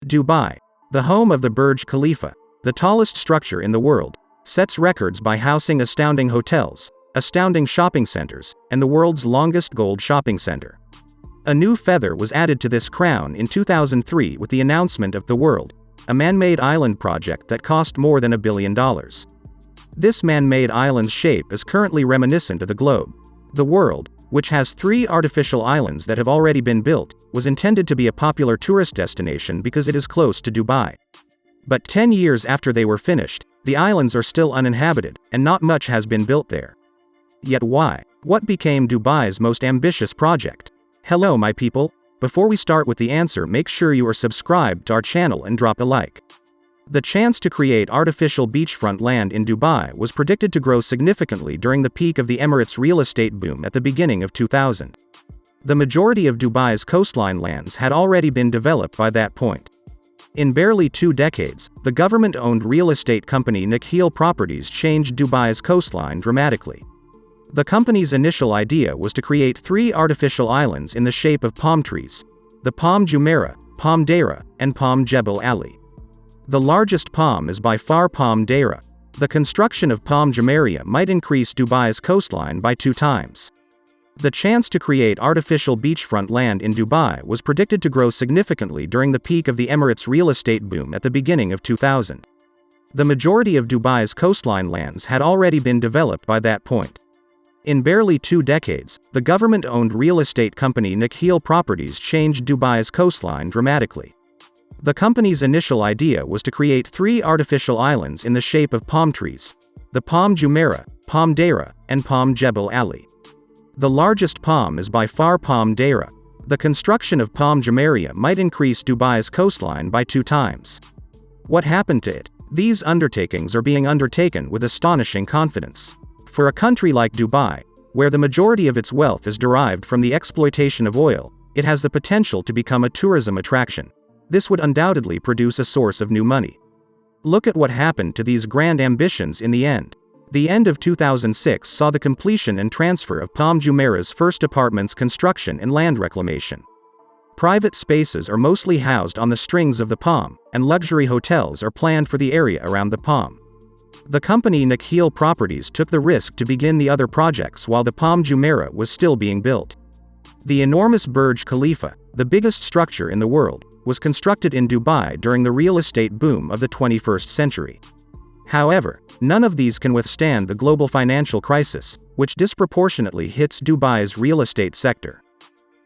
Dubai, the home of the Burj Khalifa, the tallest structure in the world, sets records by housing astounding hotels, astounding shopping centers, and the world's longest gold shopping center. A new feather was added to this crown in 2003 with the announcement of The World, a man-made island project that cost more than $1 billion. This man-made island's shape is currently reminiscent of the globe. The World, which has 3 artificial islands that have already been built, was intended to be a popular tourist destination because it is close to Dubai. But 10 years after they were finished, the islands are still uninhabited, and not much has been built there. Yet why? What became Dubai's most ambitious project? Hello my people, before we start with the answer, make sure you are subscribed to our channel and drop a like. The chance to create artificial beachfront land in Dubai was predicted to grow significantly during the peak of the Emirates' real estate boom at the beginning of 2000. The majority of Dubai's coastline lands had already been developed by that point. In barely 2 decades, the government-owned real estate company Nakheel Properties changed Dubai's coastline dramatically. The company's initial idea was to create 3 artificial islands in the shape of palm trees: the Palm Jumeirah, Palm Deira, and Palm Jebel Ali. The largest palm is by far Palm Deira. The construction of Palm Jumeirah might increase Dubai's coastline by 2 times. The chance to create artificial beachfront land in Dubai was predicted to grow significantly during the peak of the Emirates' real estate boom at the beginning of 2000. The majority of Dubai's coastline lands had already been developed by that point. In barely 2 decades, the government-owned real estate company Nakheel Properties changed Dubai's coastline dramatically. The company's initial idea was to create 3 artificial islands in the shape of palm trees: the Palm Jumeirah, Palm Deira, and Palm Jebel Ali. The largest palm is by far Palm Deira. The construction of Palm Jumeirah might increase Dubai's coastline by 2 times. What happened to it? These undertakings are being undertaken with astonishing confidence. For a country like Dubai, where the majority of its wealth is derived from the exploitation of oil, it has the potential to become a tourism attraction. This would undoubtedly produce a source of new money. Look at what happened to these grand ambitions in the end. The end of 2006 saw the completion and transfer of Palm Jumeirah's first apartments construction and land reclamation. Private spaces are mostly housed on the strings of the palm, and luxury hotels are planned for the area around the palm. The company Nakheel Properties took the risk to begin the other projects while the Palm Jumeirah was still being built. The enormous Burj Khalifa, the biggest structure in the world, was constructed in Dubai during the real estate boom of the 21st century. However, none of these can withstand the global financial crisis, which disproportionately hits Dubai's real estate sector.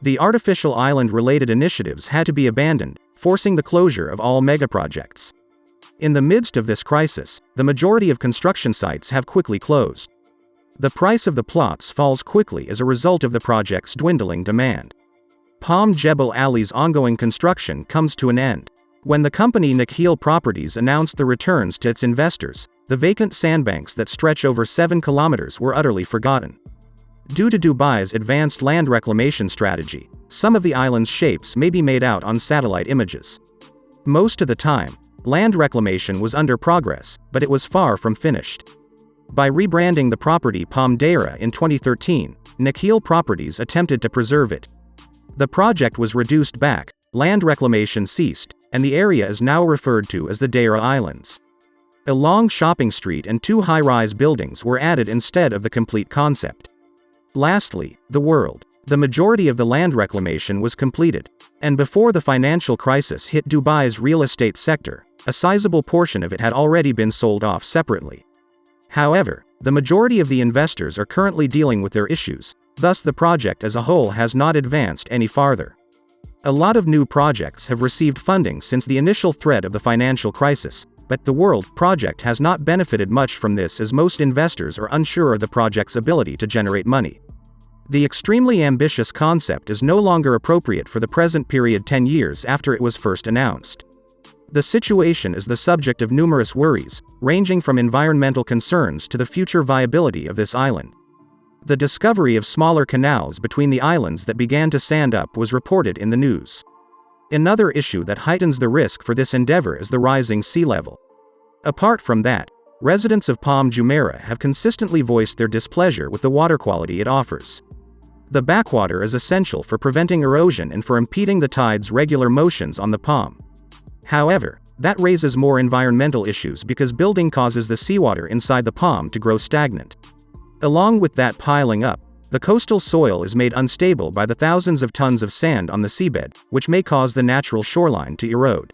The artificial island-related initiatives had to be abandoned, forcing the closure of all megaprojects. In the midst of this crisis, the majority of construction sites have quickly closed. The price of the plots falls quickly as a result of the project's dwindling demand. Palm Jebel Ali's ongoing construction comes to an end. When the company Nakheel Properties announced the returns to its investors, the vacant sandbanks that stretch over 7 kilometers were utterly forgotten. Due to Dubai's advanced land reclamation strategy, some of the island's shapes may be made out on satellite images. Most of the time, land reclamation was under progress, but it was far from finished. By rebranding the property Palm Deira in 2013, Nakheel Properties attempted to preserve it. The project was reduced back, land reclamation ceased, and the area is now referred to as the Deira Islands. A long shopping street and 2 high-rise buildings were added instead of the complete concept. Lastly, the World. The majority of the land reclamation was completed, and before the financial crisis hit Dubai's real estate sector, a sizable portion of it had already been sold off separately. However, the majority of the investors are currently dealing with their issues, thus the project as a whole has not advanced any farther. A lot of new projects have received funding since the initial threat of the financial crisis, but the World project has not benefited much from this as most investors are unsure of the project's ability to generate money. The extremely ambitious concept is no longer appropriate for the present period 10 years after it was first announced. The situation is the subject of numerous worries, ranging from environmental concerns to the future viability of this island. The discovery of smaller canals between the islands that began to sand up was reported in the news. Another issue that heightens the risk for this endeavor is the rising sea level. Apart from that, residents of Palm Jumeirah have consistently voiced their displeasure with the water quality it offers. The backwater is essential for preventing erosion and for impeding the tide's regular motions on the palm. However, that raises more environmental issues because building causes the seawater inside the palm to grow stagnant. Along with that piling up, the coastal soil is made unstable by the thousands of tons of sand on the seabed, which may cause the natural shoreline to erode.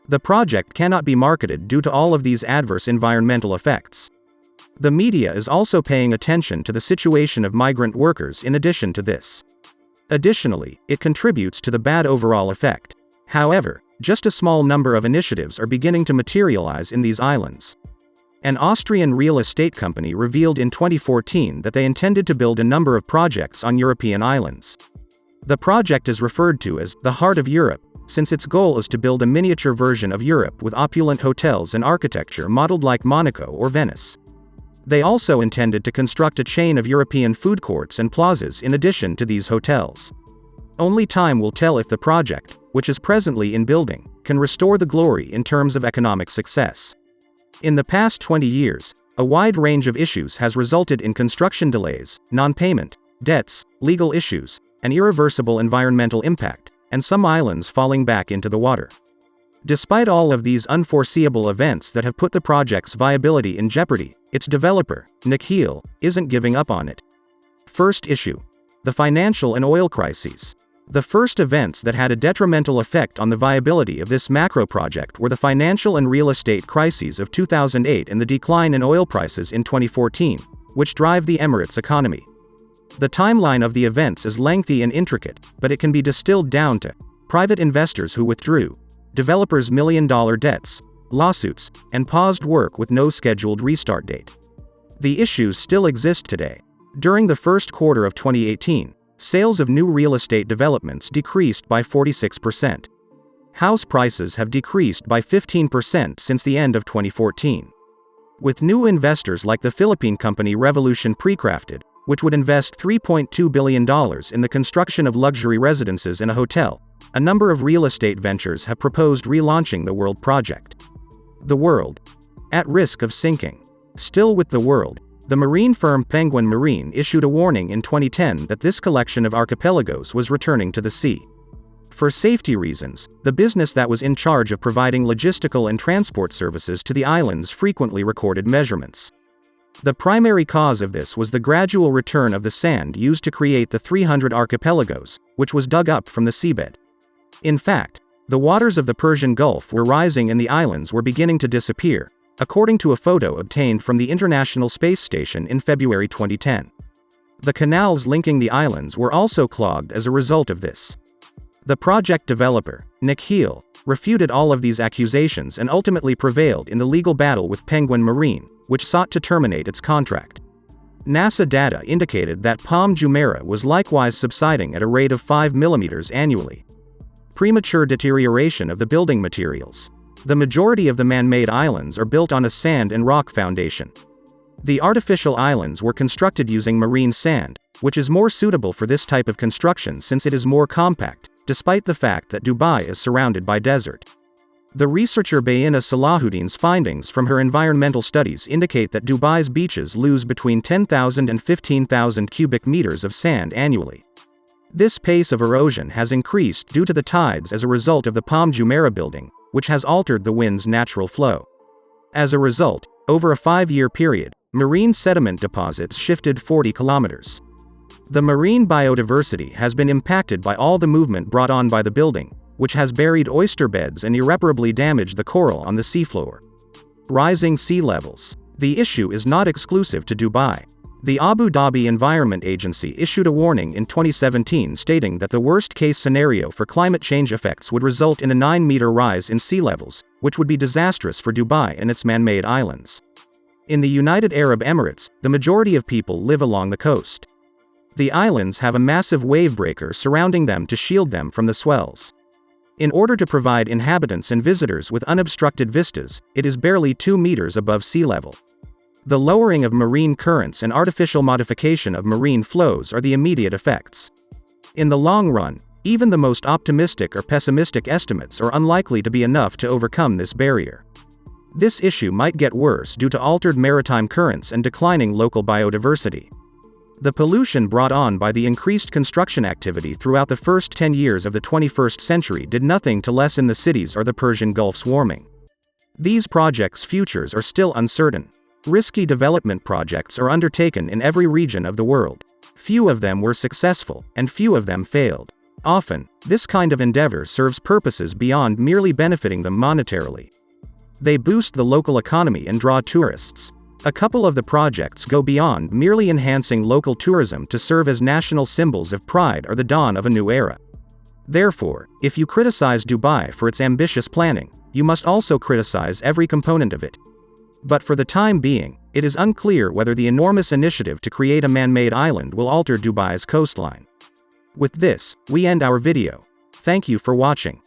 The project cannot be marketed due to all of these adverse environmental effects. The media is also paying attention to the situation of migrant workers in addition to this. Additionally, it contributes to the bad overall effect. However, just a small number of initiatives are beginning to materialize in these islands. An Austrian real estate company revealed in 2014 that they intended to build a number of projects on European islands. The project is referred to as the Heart of Europe, since its goal is to build a miniature version of Europe with opulent hotels and architecture modeled like Monaco or Venice. They also intended to construct a chain of European food courts and plazas in addition to these hotels. Only time will tell if the project, which is presently in building, can restore the glory in terms of economic success. In the past 20 years, a wide range of issues has resulted in construction delays, non-payment, debts, legal issues, and irreversible environmental impact, and some islands falling back into the water. Despite all of these unforeseeable events that have put the project's viability in jeopardy, its developer, Nikhil, isn't giving up on it. First issue: the financial and oil crises. The first events that had a detrimental effect on the viability of this macro project were the financial and real estate crises of 2008 and the decline in oil prices in 2014, which drive the Emirates economy. The timeline of the events is lengthy and intricate, but it can be distilled down to private investors who withdrew, developers' million-dollar debts, lawsuits, and paused work with no scheduled restart date. The issues still exist today. During the first quarter of 2018, sales of new real estate developments decreased by 46%. House prices have decreased by 15% since the end of 2014. With new investors like the Philippine company Revolution Precrafted, which would invest $3.2 billion in the construction of luxury residences and a hotel, a number of real estate ventures have proposed relaunching the World project. The World, at risk of sinking. Still with the World, the marine firm Penguin Marine issued a warning in 2010 that this collection of archipelagos was returning to the sea. For safety reasons, the business that was in charge of providing logistical and transport services to the islands frequently recorded measurements. The primary cause of this was the gradual return of the sand used to create the 300 archipelagos, which was dug up from the seabed. In fact, the waters of the Persian Gulf were rising and the islands were beginning to disappear, according to a photo obtained from the International Space Station in February 2010. The canals linking the islands were also clogged as a result of this. The project developer, Nikhil, refuted all of these accusations and ultimately prevailed in the legal battle with Penguin Marine, which sought to terminate its contract. NASA data indicated that Palm Jumeirah was likewise subsiding at a rate of 5 mm annually. Premature deterioration of the building materials. The majority of the man-made islands are built on a sand and rock foundation. The artificial islands were constructed using marine sand, which is more suitable for this type of construction since it is more compact, despite the fact that Dubai is surrounded by desert. The researcher Bayina Salahuddin's findings from her environmental studies indicate that Dubai's beaches lose between 10,000 and 15,000 cubic meters of sand annually. This pace of erosion has increased due to the tides as a result of the Palm Jumeirah building, which has altered the wind's natural flow. As a result, over a 5-year period, marine sediment deposits shifted 40 kilometers. The marine biodiversity has been impacted by all the movement brought on by the building, which has buried oyster beds and irreparably damaged the coral on the seafloor. Rising sea levels. The issue is not exclusive to Dubai. The Abu Dhabi Environment Agency issued a warning in 2017 stating that the worst-case scenario for climate change effects would result in a 9-meter rise in sea levels, which would be disastrous for Dubai and its man-made islands. In the United Arab Emirates, the majority of people live along the coast. The islands have a massive wave breaker surrounding them to shield them from the swells. In order to provide inhabitants and visitors with unobstructed vistas, it is barely 2 meters above sea level. The lowering of marine currents and artificial modification of marine flows are the immediate effects. In the long run, even the most optimistic or pessimistic estimates are unlikely to be enough to overcome this barrier. This issue might get worse due to altered maritime currents and declining local biodiversity. The pollution brought on by the increased construction activity throughout the first 10 years of the 21st century did nothing to lessen the city's or the Persian Gulf's warming. These projects' futures are still uncertain. Risky development projects are undertaken in every region of the world. Few of them were successful, and few of them failed. Often, this kind of endeavor serves purposes beyond merely benefiting them monetarily. They boost the local economy and draw tourists. A couple of the projects go beyond merely enhancing local tourism to serve as national symbols of pride or the dawn of a new era. Therefore, if you criticize Dubai for its ambitious planning, you must also criticize every component of it. But for the time being, it is unclear whether the enormous initiative to create a man-made island will alter Dubai's coastline. With this, we end our video. Thank you for watching.